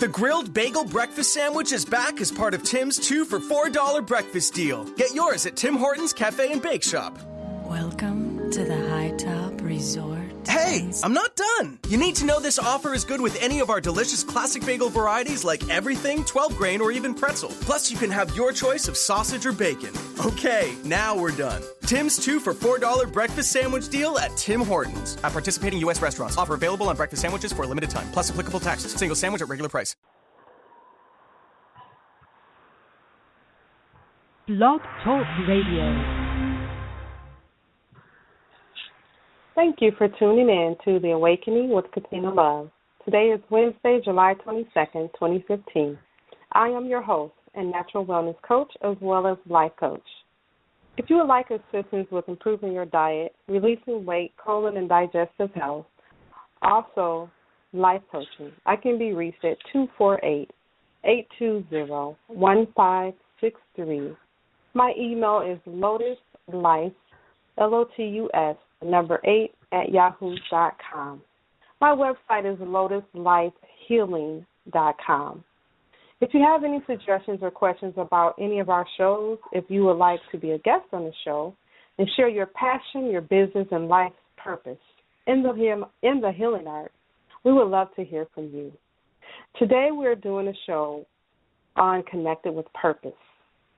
The grilled bagel breakfast sandwich is back as part of Tim's 2 for $4 breakfast deal. Get yours at Tim Hortons Cafe and Bake Shop. Welcome to the High Top Resort. Hey, I'm not done. You need to know this offer is good with any of our delicious classic bagel varieties like everything, 12 grain, or even pretzel. Plus, you can have your choice of sausage or bacon. Okay, now we're done. Tim's 2 for $4 breakfast sandwich deal at Tim Hortons. At participating U.S. restaurants. Offer available on breakfast sandwiches for a limited time. Plus applicable taxes. Single sandwich at regular price. Blog Talk Radio. Thank you for tuning in to The Awakening with Katina Love. Today is Wednesday, July 22nd, 2015. I am your host and natural wellness coach as well as life coach. If you would like assistance with improving your diet, releasing weight, colon and digestive health, also life coaching, I can be reached at 248-820-1563. My email is lotuslife, LOTUS, number 8 at yahoo.com. My website is lotuslifehealing.com. If you have any suggestions or questions about any of our shows, if you would like to be a guest on the show and share your passion, your business, and life's purpose in the healing art, we would love to hear from you. Today we're doing a show on Connected with Purpose.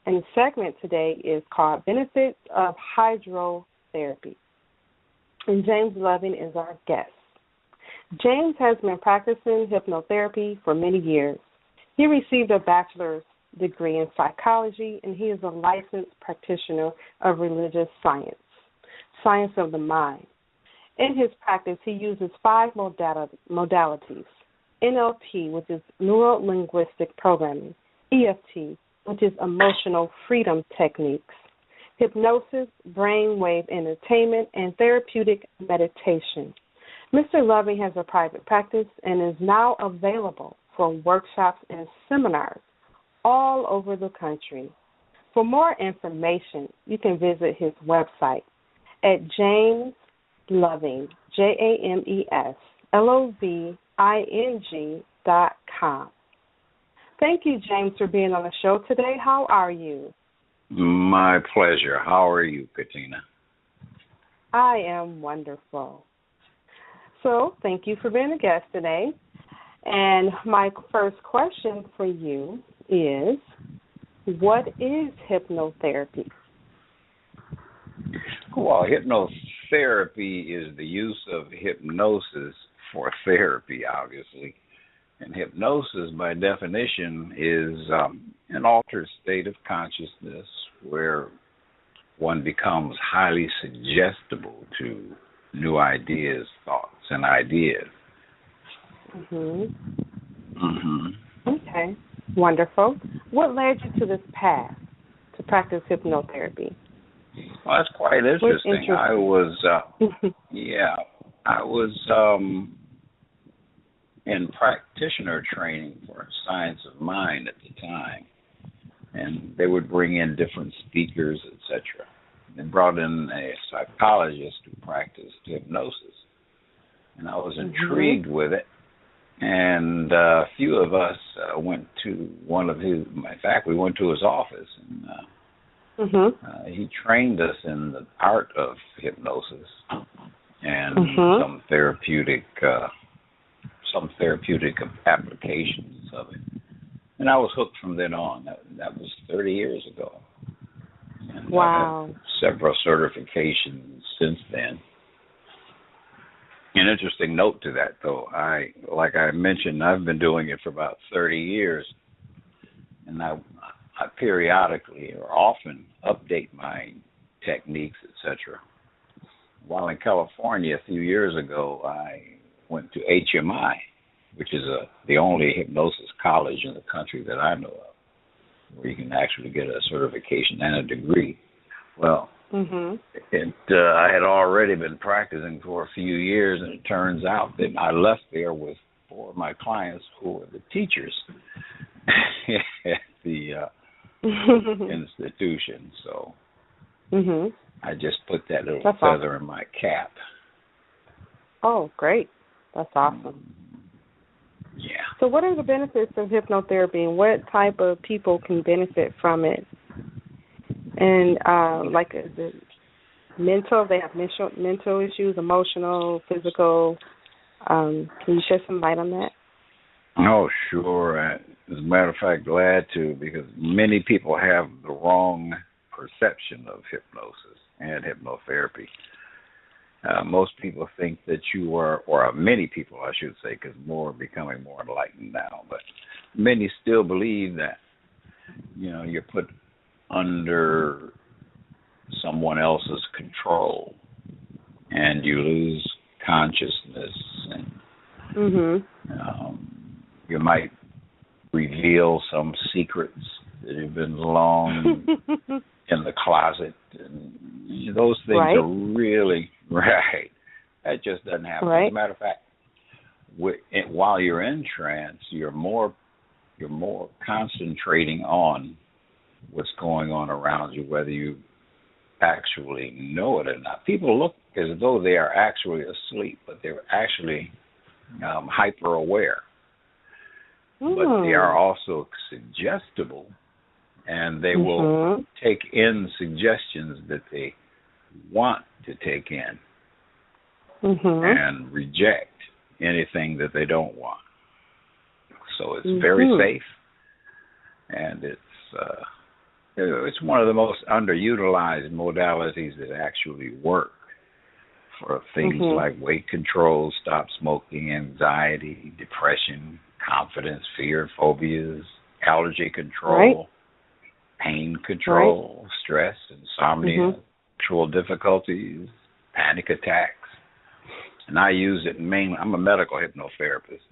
And the segment today is called Benefits of Hypnotherapy. And James Loving is our guest. James has been practicing hypnotherapy for many years. He received a bachelor's degree in psychology, and he is a licensed practitioner of religious science, science of the mind. In his practice, he uses 5 modalities: NLP, which is neuro-linguistic programming, EFT, which is emotional freedom techniques, hypnosis, brainwave entertainment, and therapeutic meditation. Mr. Loving has a private practice and is now available for workshops and seminars all over the country. For more information, you can visit his website at jamesloving, JamesLoving.com. Thank you, James, for being on the show today. How are you? My pleasure. How are you, Katina? I am wonderful. So, thank you for being a guest today. And my first question for you is, what is hypnotherapy? Well, hypnotherapy is the use of hypnosis for therapy, obviously. And hypnosis, by definition, is an altered state of consciousness where one becomes highly suggestible to new ideas, thoughts, and ideas. Okay, wonderful. What led you to this path to practice hypnotherapy? Well, that's quite interesting. I was, in practitioner training for science of mind at the time, and they would bring in different speakers, etc. They brought in a psychologist who practiced hypnosis, and I was intrigued with it. And a few of us went to one of his. In fact, we went to his office, and he trained us in the art of hypnosis and some therapeutic applications of it. And I was hooked from then on. That was 30 years ago. And wow. I've had several certifications since then. An interesting note to that, though, like I mentioned, I've been doing it for about 30 years, and I periodically or often update my techniques, etc. While in California a few years ago, I went to HMI, which is the only hypnosis college in the country that I know of, where you can actually get a certification and a degree. Well, I had already been practicing for a few years, and it turns out that I left there with 4 of my clients who were the teachers at the institution. So I just put that little feather in my cap. Oh, great. That's awesome. Yeah. So what are the benefits of hypnotherapy, and what type of people can benefit from it? And is it mental? They have mental issues, emotional, physical. Can you shed some light on that? Oh, sure. As a matter of fact, glad to, because many people have the wrong perception of hypnosis and hypnotherapy. Most people think that you are, or many people, I should say, because more are becoming more enlightened now, but many still believe that, you're put under someone else's control and you lose consciousness and you might reveal some secrets that have been long in the closet, and those things are really right. That just doesn't happen. Right. As a matter of fact, while you're in trance, you're more concentrating on what's going on around you, whether you actually know it or not. People look as though they are actually asleep, but they're actually hyper aware. But they are also suggestible, and they will take in suggestions that they want to take in and reject anything that they don't want. So it's very safe, and it's one of the most underutilized modalities that actually work for things like weight control, stop smoking, anxiety, depression, confidence, fear, phobias, allergy control, pain control, stress, insomnia, sexual difficulties, panic attacks. And I use it mainly, I'm a medical hypnotherapist,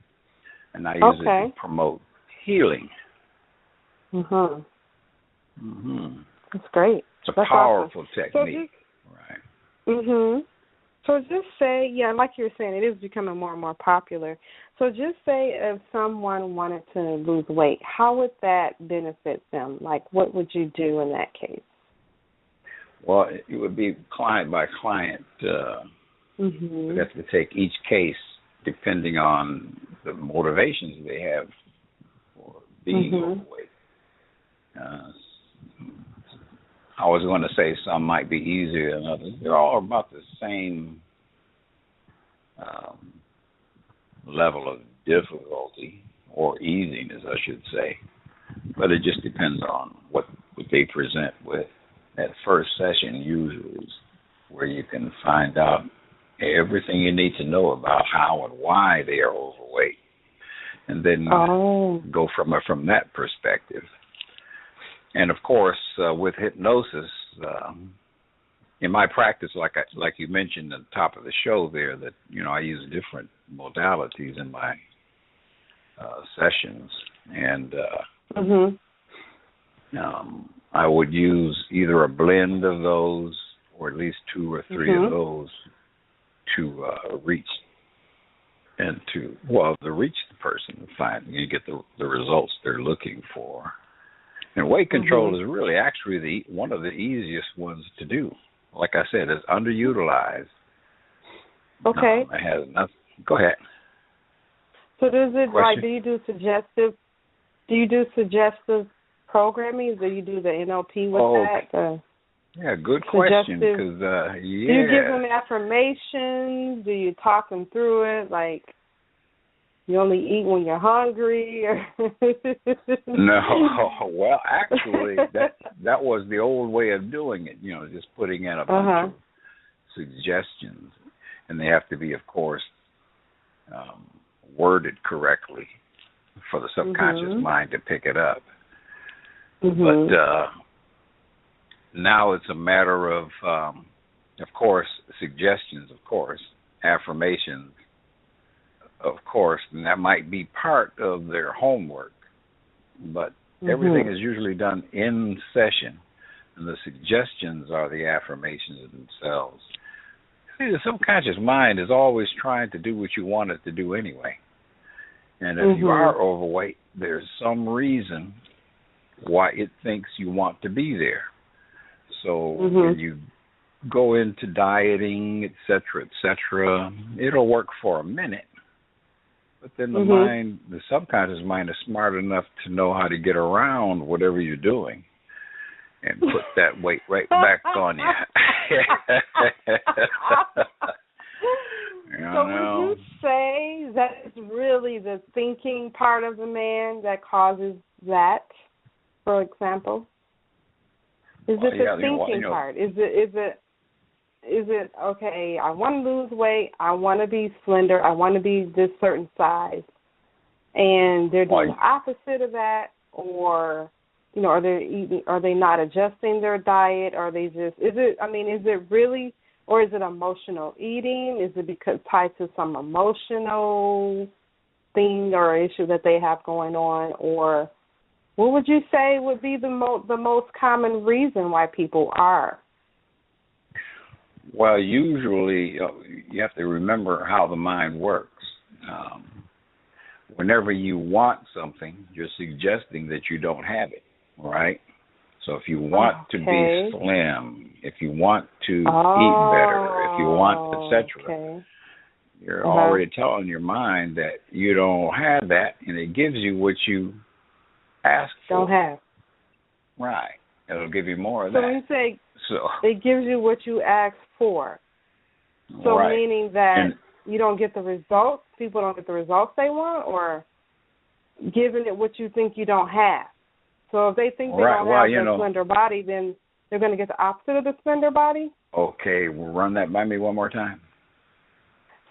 and I use it to promote healing. That's great. It's a powerful technique. So just say, like you were saying, it is becoming more and more popular. So just say if someone wanted to lose weight, how would that benefit them? Like, what would you do in that case? Well, it would be client by client. You have to take each case depending on the motivations they have for being overweight. I was going to say some might be easier than others. They're all about the same level of difficulty, or easiness, I should say. But it just depends on what they present with. That first session usually is where you can find out everything you need to know about how and why they are overweight, and then go from that perspective. And of course, with hypnosis, in my practice, like you mentioned at the top of the show there, that I use different modalities in my sessions, and I would use either a blend of those, or at least 2 or 3 of those, to reach the person and find you get the results they're looking for. And weight control is really actually one of the easiest ones to do. Like I said, it's underutilized. Okay. It has nothing. Go ahead. So does it Question? do you do suggestive programming? Do you do the NLP with that? Yeah, good question. Because do you give them affirmations? Do you talk them through it? Like, you only eat when you're hungry? No. Well, actually, that was the old way of doing it. Just putting in a bunch of suggestions, and they have to be, of course, worded correctly for the subconscious mind to pick it up. But now it's a matter of course, suggestions, of course, affirmations, of course, and that might be part of their homework. But everything is usually done in session, and the suggestions are the affirmations themselves. See, the subconscious mind is always trying to do what you want it to do anyway. And if you are overweight, there's some reason why it thinks you want to be there. So when you go into dieting, et cetera, it'll work for a minute. But then the subconscious mind is smart enough to know how to get around whatever you're doing and put that weight right back on you. So would you say that it's really the thinking part of the man that causes that, for example? Is it the thinking part? Is it okay, I want to lose weight, I want to be slender, I want to be this certain size, and they're doing the opposite of that, or are they not adjusting their diet, or is it really, or is it emotional eating? Is it tied to some emotional thing or issue that they have going on, or what would you say would be the most common reason why people are? Well, usually you have to remember how the mind works. Whenever you want something, you're suggesting that you don't have it, right? So if you want to be slim, if you want to eat better, if you want, etc., you're already telling your mind that you don't have that, and it gives you what you ask for. Don't have. Right. It'll give you more of that. So when you say it gives you what you ask for, so meaning that you don't get the results, people don't get the results they want, or giving it what you think you don't have. So if they think they don't have the slender body, then they're going to get the opposite of the slender body? Okay, well, run that by me one more time.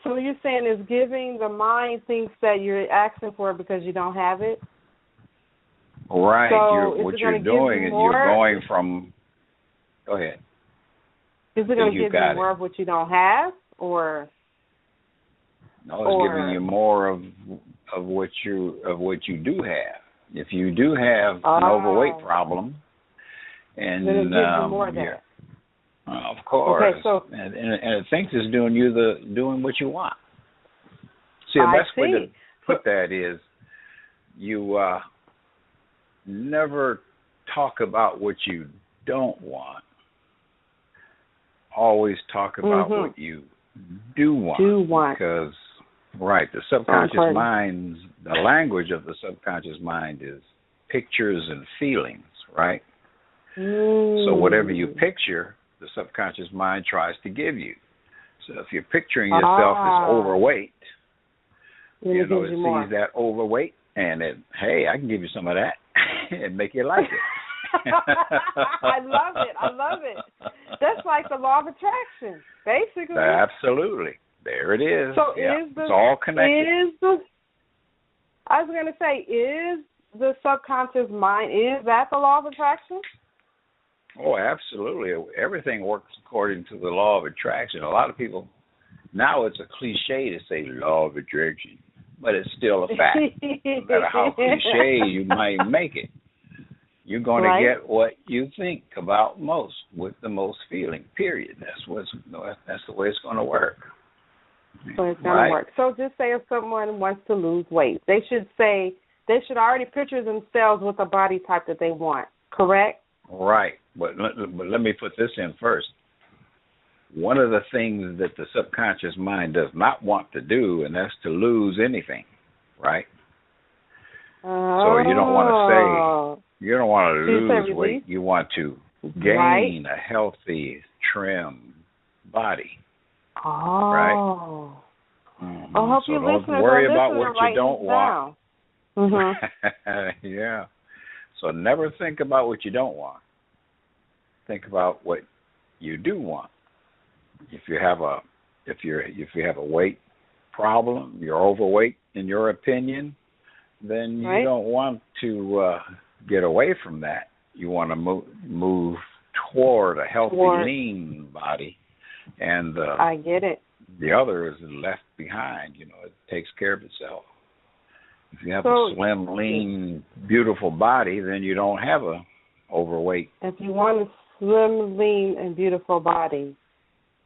So what you're saying is giving the mind thinks that you're asking for it because you don't have it? Right. So what you're doing is you're going from... Go ahead. Is it going to give you more of what you don't have, or... No, it's giving you more of what you do have. If you do have an overweight problem, and then it gives you more of that. Of course, okay, so, and it thinks it's doing what you want. See, the best way to put that is you never talk about what you don't want. Always talk about what you do want. Because the subconscious mind, the language of the subconscious mind is pictures and feelings, right? So whatever you picture, the subconscious mind tries to give you. So if you're picturing yourself as overweight, it sees that overweight, and I can give you some of that and make you like it. I love it. That's like the law of attraction, basically. Absolutely. There it is. So it's all connected. I was going to say, is the subconscious mind, is that the law of attraction? Oh, absolutely. Everything works according to the law of attraction. A lot of people, now it's a cliche to say law of attraction, but it's still a fact. No matter how cliche you might make it, you're going to get what you think about most, with the most feeling, period. That's the way it's going to work. So it's going to work. So just say if someone wants to lose weight, they should already picture themselves with a body type that they want, correct? Right. But let me put this in first. One of the things that the subconscious mind does not want to do, and that's to lose anything, right? So you don't want to lose weight. You want to gain a healthy, trim body. Oh. Right? Mm-hmm. I hope so you don't listeners worry are about listening what you don't want. Mm-hmm. Yeah. So never think about what you don't want. Think about what you do want. If you have a weight problem, you're overweight in your opinion, then you don't want to get away from that. You want to move toward a healthy, lean body, and I get it. The other is left behind. It takes care of itself. If you have a slim, lean, beautiful body, then you don't have a overweight. If you want a slim, lean, and beautiful body,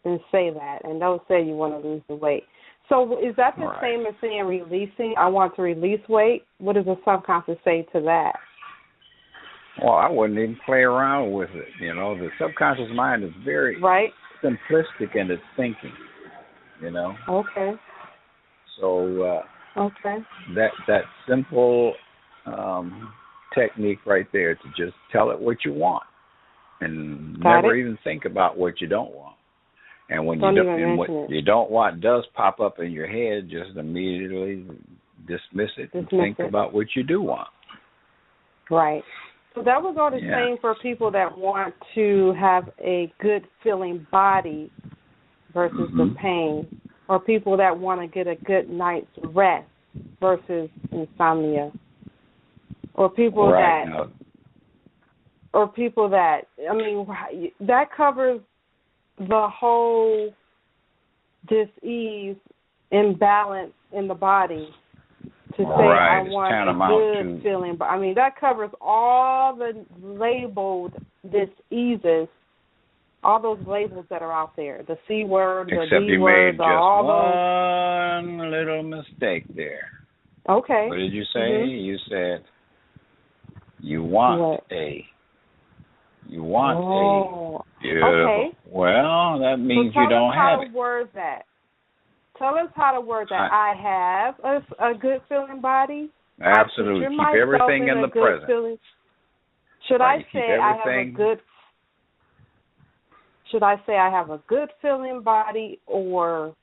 then say that, and don't say you want to lose the weight. So is that the same as saying releasing? I want to release weight. What does the subconscious say to that? Well, I wouldn't even play around with it. The subconscious mind is very simplistic in its thinking. Okay. So Okay. That simple technique right there to just tell it what you want and never even think about what you don't want. And when what you don't want does pop up in your head, just immediately dismiss it and think about what you do want. Right. So that would go the same for people that want to have a good feeling body versus the pain, or people that want to get a good night's rest versus insomnia, or people I mean, that covers the whole dis-ease, imbalance in the body. To say I want a good feeling, but I mean that covers all the labeled diseases, all those labels that are out there. The C word, the D word, all those. One little mistake there. Okay. What did you say? You said you want a. You want a. Beautiful. Okay. Well, that means you don't have it. Tell us how to word that. Tell us how to word that. I have a good feeling body. Absolutely. Keep everything in the present. Feeling. Should I say I have a good? Should I say I have a good feeling body, or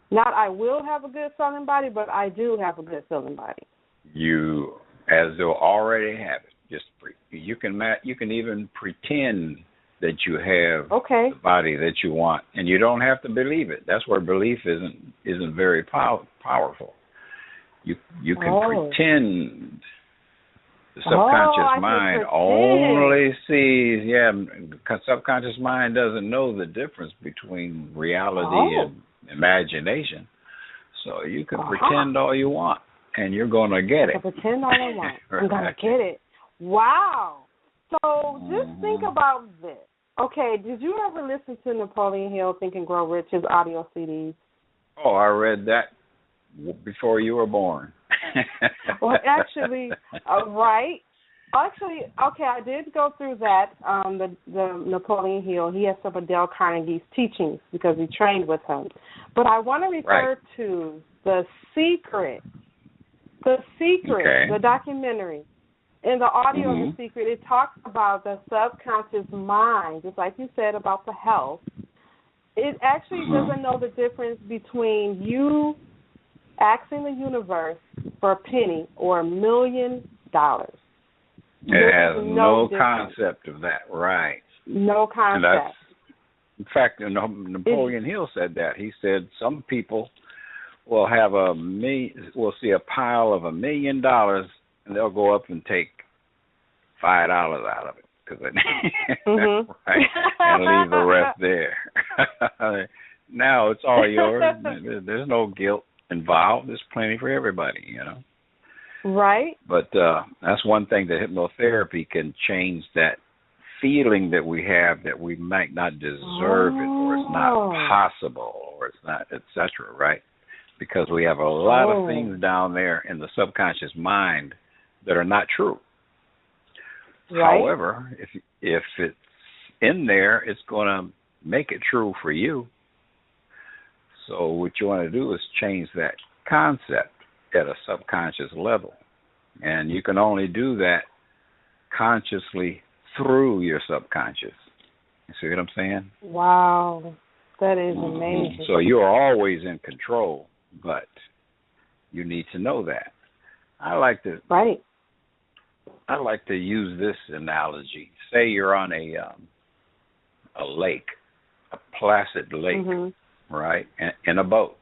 not? I will have a good feeling body, but I do have a good feeling body. You, as though already have it. Just you can even pretend that you have the body that you want, and you don't have to believe it. That's where belief isn't very powerful. You can pretend. The subconscious mind only sees, because subconscious mind doesn't know the difference between reality and imagination. So you can pretend all you want, and you're going to get it. I can pretend all I want. I'm going to get it. Wow. So just think about this. Okay, did you ever listen to Napoleon Hill, Think and Grow Rich, his audio CDs? Oh, I read that before you were born. Well, actually, right. Actually, okay, I did go through that, the Napoleon Hill. He has some of Dale Carnegie's teachings because we trained with him. But I want to refer to The Secret, the documentary. In the audio of The Secret, it talks about the subconscious mind, just like you said about the health. It actually doesn't know the difference between you asking the universe for a penny or $1 million. It has no concept of that, right? No concept. In fact, Napoleon Hill said that. He said some people will have will see a pile of $1 million, and they'll go up and take $5 out of it, right, and leave the rest there. Now it's all yours. There's no guilt involved. There's plenty for everybody, Right. But that's one thing that hypnotherapy can change, that feeling that we have that we might not deserve it, or it's not possible, or it's not, etc. Right? Because we have a lot of things down there in the subconscious mind that are not true. Right. However, if it's in there, it's going to make it true for you. So what you want to do is change that concept at a subconscious level. And you can only do that consciously through your subconscious. You see what I'm saying? Wow. That is amazing. So you're always in control, but you need to know that. I like to use this analogy. Say you're on a lake, a placid lake, right, in a boat.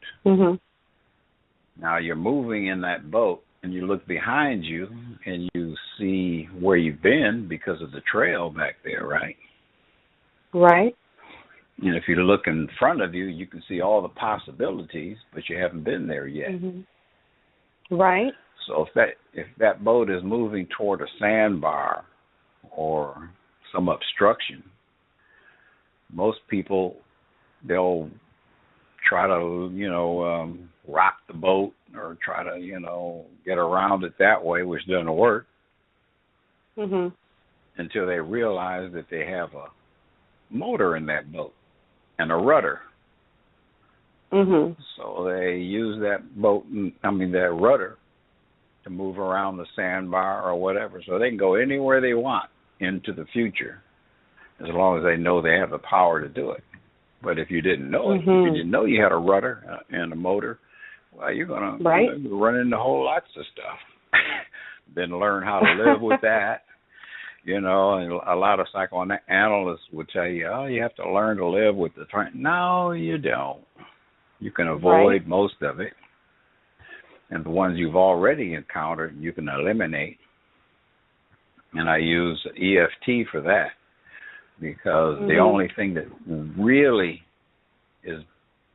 Now you're moving in that boat, and you look behind you, and you see where you've been because of the trail back there, right? Right. And if you look in front of you, you can see all the possibilities, but you haven't been there yet. Right. So if that boat is moving toward a sandbar or some obstruction, most people, they'll try to, rock the boat or try to, get around it that way, which doesn't work until they realize that they have a motor in that boat and a rudder. Mhm. So they use that that rudder to move around the sandbar or whatever. So they can go anywhere they want into the future as long as they know they have the power to do it. But if you didn't know it, if you didn't know you had a rudder and a motor, well, you're going to run into whole lots of stuff. Then learn how to live with that. And a lot of psychoanalysts would tell you, oh, you have to learn to live with the train. No, you don't. You can avoid most of it. And the ones you've already encountered, you can eliminate. And I use EFT for that because the only thing that really is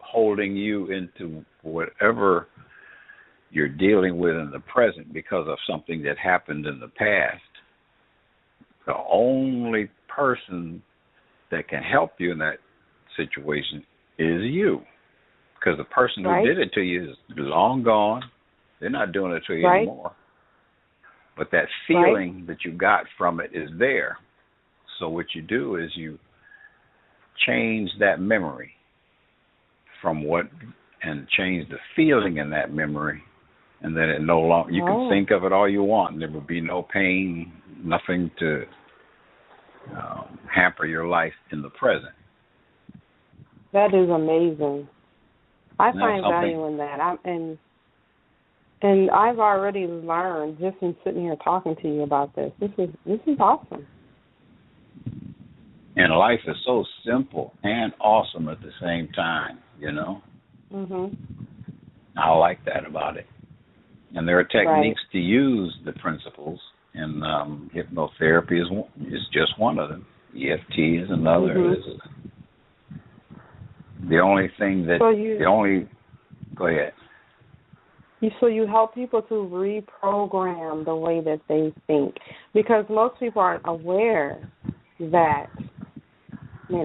holding you into whatever you're dealing with in the present because of something that happened in the past, the only person that can help you in that situation is you. Because the person who did it to you is long gone. They're not doing it to you anymore. But that feeling that you got from it is there. So what you do is you change that memory and change the feeling in that memory, and then it no longer, you can think of it all you want, and there will be no pain, nothing to hamper your life in the present. That is amazing. I find value in that. And I've already learned just in sitting here talking to you about this. This is awesome. And life is so simple and awesome at the same time, Mhm. I like that about it. And there are techniques to use the principles, and hypnotherapy is just one of them. EFT is another. The only thing that go ahead. So you help people to reprogram the way that they think, because most people aren't aware that.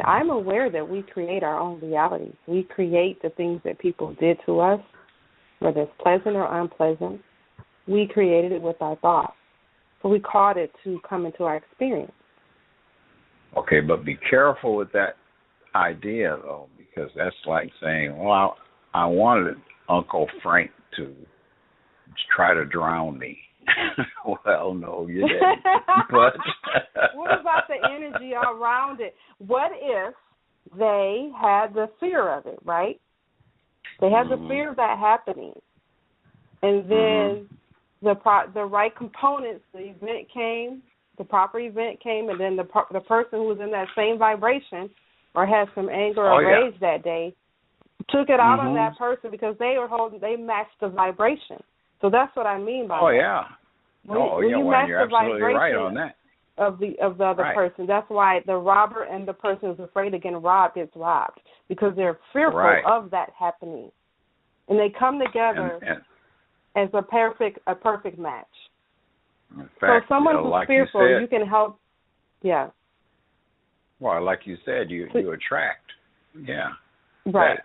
I'm aware that we create our own reality. We create the things that people did to us, whether it's pleasant or unpleasant. We created it with our thoughts. So we caught it to come into our experience. Okay, but be careful with that idea, though, because that's like saying, well, I wanted Uncle Frank to try to drown me. Well, no, you didn't. But what about the energy around it? What if they had the fear of it, right? They had the fear of that happening, and then the right components, the event came, the proper event came, and then the person who was in that same vibration or had some anger or rage that day took it out on that person because they matched the vibration. So that's what I mean by that. When you're absolutely right on that. Of the other person. That's why the robber and the person who's afraid of getting robbed gets robbed, because they're fearful of that happening. And they come together as a perfect match. In fact, so someone who's like fearful, you can help. Yeah. Well, like you said, you attract. Yeah. Right.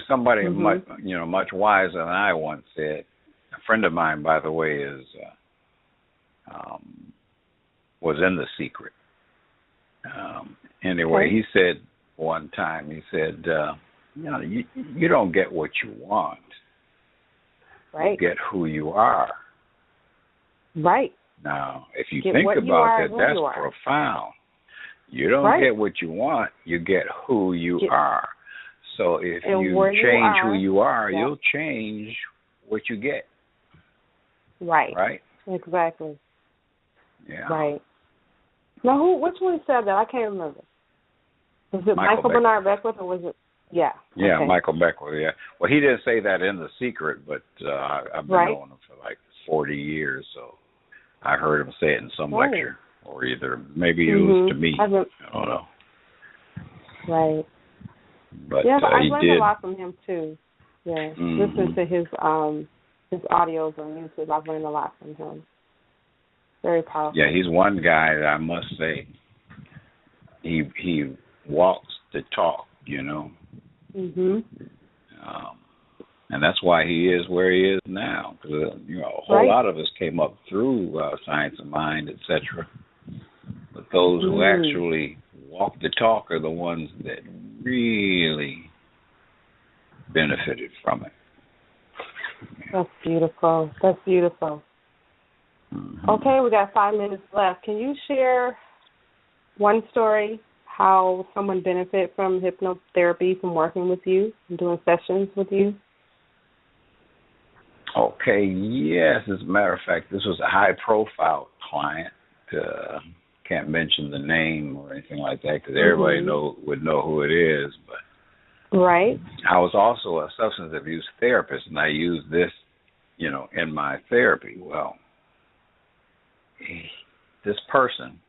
Somebody much wiser than I once said. A friend of mine, by the way, was in The Secret. Anyway, he said one time, you don't get what you want. Right. You get who you are. Right. Now, if you think about that, that's profound. You don't get what you want, you get who you are. So if you change who you are, you'll change what you get. Right. Right? Exactly. Yeah. Right. Now, which one said that? I can't remember. Was it Michael Bernard Beckwith, or was it? Yeah. Yeah, okay. Michael Beckwith, yeah. Well, he didn't say that in The Secret, but I've been knowing him for like 40 years, so I heard him say it in some lecture, or either maybe it was to me. I don't know. Right. But I've learned a lot from him too. Yeah, listening to his audios on YouTube, I've learned a lot from him. Very powerful. Yeah, he's one guy that I must say, he walks the talk, Mhm. And that's why he is where he is now. Because a whole lot of us came up through Science of Mind, etc. But those who actually walk the talk are the ones that really benefited from it. That's beautiful. That's beautiful. Mm-hmm. Okay, we got 5 minutes left. Can you share one story how someone benefit from hypnotherapy, from working with you and doing sessions with you? Okay, yes. As a matter of fact, this was a high-profile client. Can't mention the name or anything like that because everybody would know who it is. But right. I was also a substance abuse therapist, and I used this, in my therapy. Well, this person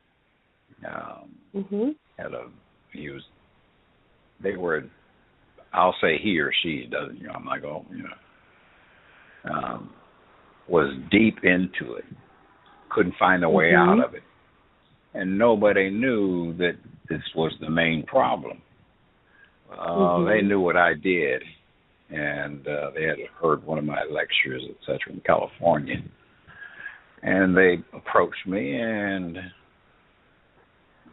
had I'll say he or she, doesn't, I'm like, was deep into it, couldn't find a way out of it. And nobody knew that this was the main problem. They knew what I did, and they had heard one of my lectures, et cetera, in California. And they approached me, and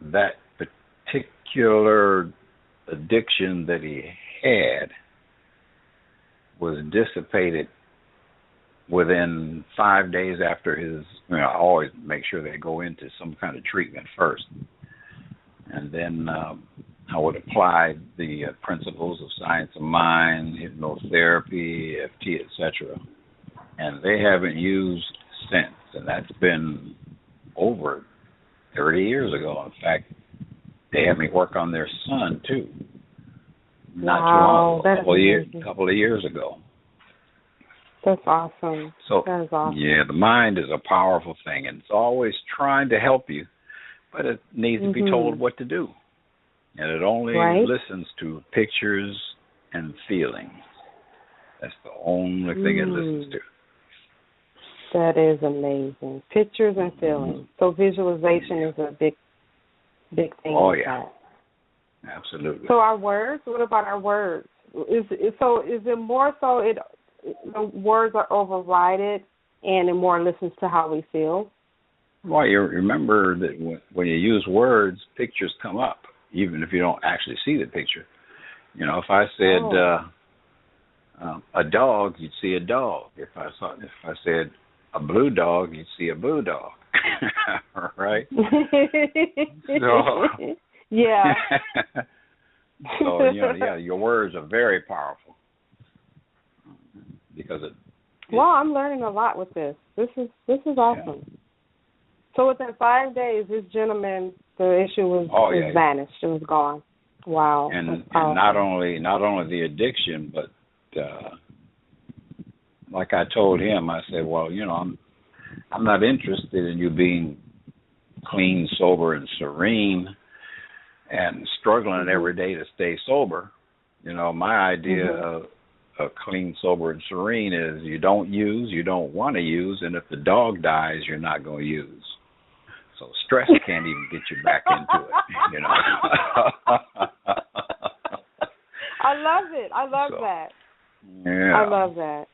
that particular addiction that he had was dissipated within 5 days after his, I always make sure they go into some kind of treatment first. And then I would apply the principles of science of mind, hypnotherapy, EFT, etc. And they haven't used since. And that's been over 30 years ago. In fact, they had me work on their son, too. Not too long ago, a couple of years ago. That's awesome. So, that is awesome. Yeah, the mind is a powerful thing, and it's always trying to help you, but it needs to be told what to do. And it only listens to pictures and feelings. That's the only thing it listens to. That is amazing. Pictures and feelings. So visualization is a big thing. Oh, yeah. That. Absolutely. So our words, what about our words? Is it more so the words are overridden and it more listens to how we feel? Well, you remember that when you use words, pictures come up, even if you don't actually see the picture. If I said a dog, you'd see a dog. If I said a blue dog, you'd see a blue dog. Right? Yeah. So, your words are very powerful. Because I'm learning a lot with this. This is awesome. Yeah. So within 5 days, this gentleman, the issue was vanished. It was gone. Wow. And not only the addiction, but like I told him, I said, well, I'm not interested in you being clean, sober, and serene, and struggling every day to stay sober. My idea of clean, sober, and serene is you don't use, you don't want to use, and if the dog dies, you're not going to use. So stress can't even get you back into it, I love it. I love that. Yeah. I love that.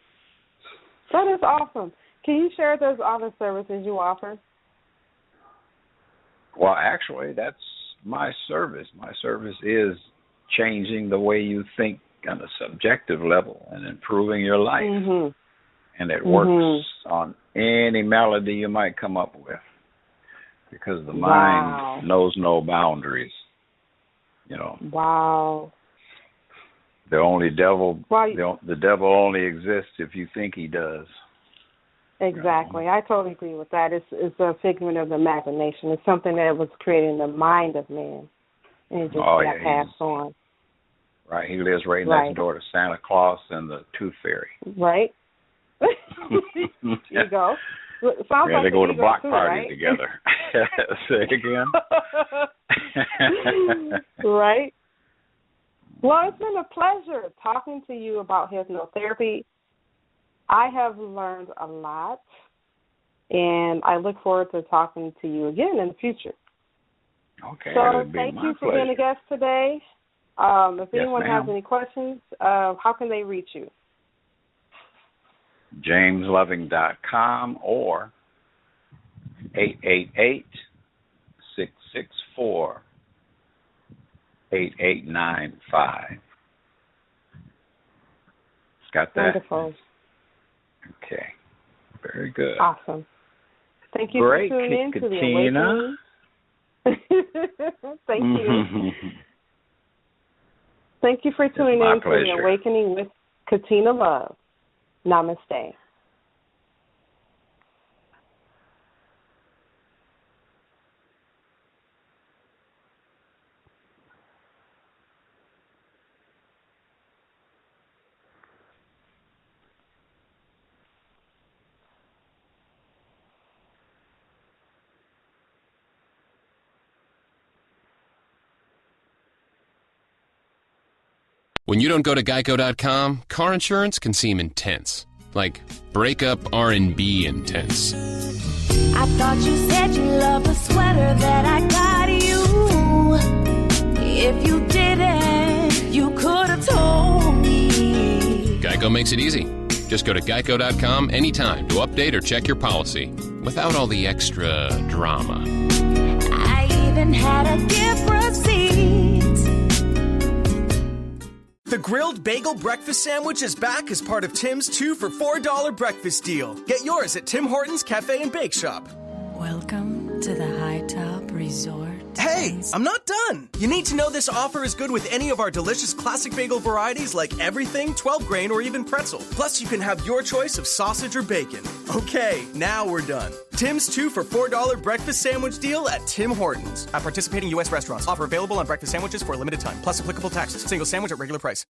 That is awesome. Can you share those other services you offer? Well, actually, that's my service. My service is changing the way you think on a subjective level and improving your life. And it works on any malady you might come up with because the mind knows no boundaries. Wow. The devil only exists if you think he does. Exactly. I totally agree with that. It's a figment of the imagination. It's something that was created in the mind of man. And it just got passed on. Right. He lives right next door to Santa Claus and the Tooth Fairy. Right. You go. Sounds they go to block parties together. Say again. Right. Well, it's been a pleasure talking to you about hypnotherapy. I have learned a lot, and I look forward to talking to you again in the future. Okay. So thank you for being a guest today. If anyone has any questions, how can they reach you? JamesLoving.com or 888-664-8895. Got that? Wonderful. Okay. Very good. Awesome. Thank you Great, for tuning in to the Katina. Awakening. Thank you. Thank you for tuning in to the Awakening with Katina Love. Namaste. When you don't go to Geico.com, car insurance can seem intense. Like breakup R&B intense. I thought you said you loved the sweater that I got you. If you didn't, you could have told me. Geico makes it easy. Just go to Geico.com anytime to update or check your policy without all the extra drama. I even had a gift receipt. The grilled bagel breakfast sandwich is back as part of Tim's 2 for $4 breakfast deal. Get yours at Tim Hortons Cafe and Bake Shop. Welcome to the High Top Resort. Hey, I'm not done. You need to know this offer is good with any of our delicious classic bagel varieties like everything, 12 grain, or even pretzel. Plus, you can have your choice of sausage or bacon. Okay, now we're done. Tim's 2 for $4 breakfast sandwich deal at Tim Hortons. At participating U.S. restaurants. Offer available on breakfast sandwiches for a limited time. Plus applicable taxes. Single sandwich at regular price.